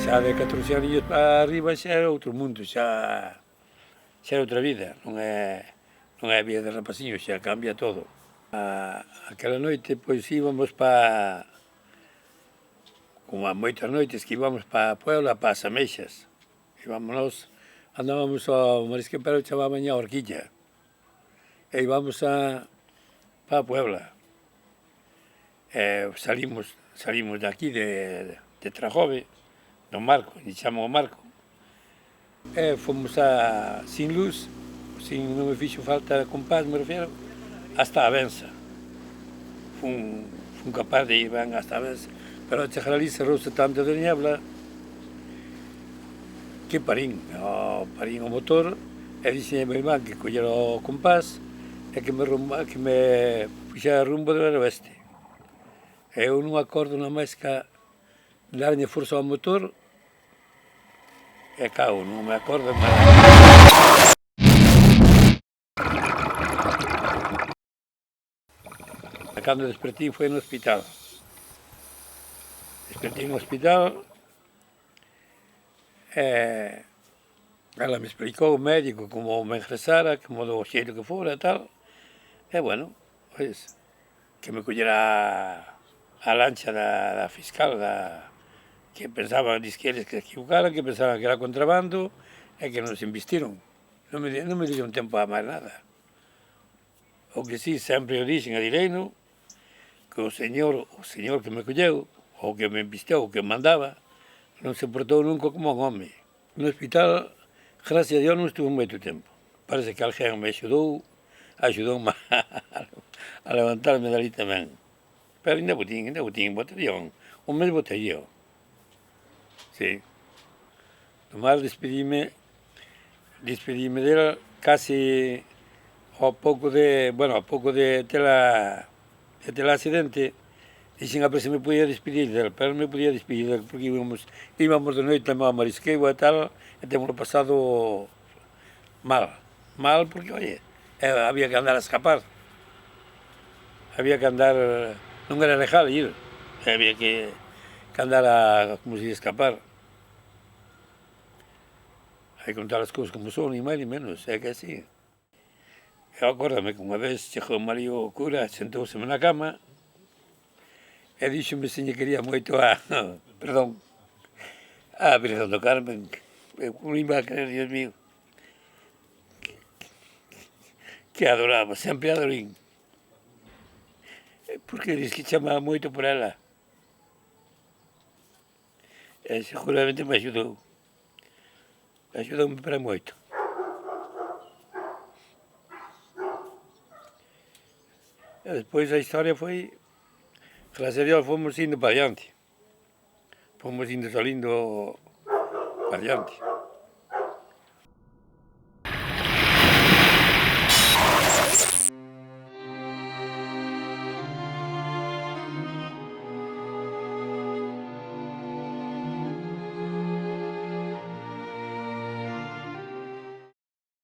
Xa de 14 anos para arriba xa era outro mundo, xa era outra vida, non é a vida de rapaciño, xa cambia todo. Aquela noite, pois, íbamos como a moitas noites que íbamos para a Puebla, para as Ameixas. Andábamos ao marisco pero chamaban a Horquilla. E íbamos para a Puebla. Salimos de aquí, de Trajove, do Marco, e chamo o Marco. E fomos sin luz, non me fixo falta compás, me refiero, hasta a Benza. Fun capaz de ir ben hasta a Benza, pero ao chegar ali cerrouse tanto de niebla que parín o motor e dixen a meu irmán que collera o compás e que me puxera rumbo do oeste. E eu non acordo na máis que darlle forza ao motor e cago, non me acordo máis. Cando despertí foi no hospital. Despertí no hospital e ela me explicou o médico como me ingresara, como do xeito que fora e tal. E, bueno, pois, que me collera a lancha da fiscal, que pensaban, que eles que se equivocaran, que pensaban que era contrabando e que nos investiron. Non me dixeron tempo a máis nada. O que sí, sempre o dixen a direino, que o señor que me colleu, ou que me empistou, ou que me mandaba, non se portou nunca como un home. No hospital, gracias a Dios, non estuve moito tempo. Parece que alguén me ajudoume a levantarme dali tamén. Pero ainda botín, botellón. Un mes botellón. Sí. Tomás despedíme dela casi ao pouco de tela accidente, dixen a ver se me podía despedir dela, pero non me podía despedir dela, porque íbamos de noite tamén ao marisqueo e tal, e temos pasado mal, porque, oye, había que andar a escapar, non era legal ir, había que andar como se dice, escapar. Hai que contar as cousas como son, ni máis ni menos, é que así. Eu acórdame que unha vez chegou o marido cura, sentouseme na cama e díxome se lle quería moito perdón, a Virgen do Carmen. Eu non iba a creer, Dios mío, que adoraba, sempre a adorín. Porque diz que chamaba moito por ela. E seguramente me ajudoume para moito. E despois a historia foi, gracias a Dios, fomos indo para adiante. Fomos indo salindo para adiante.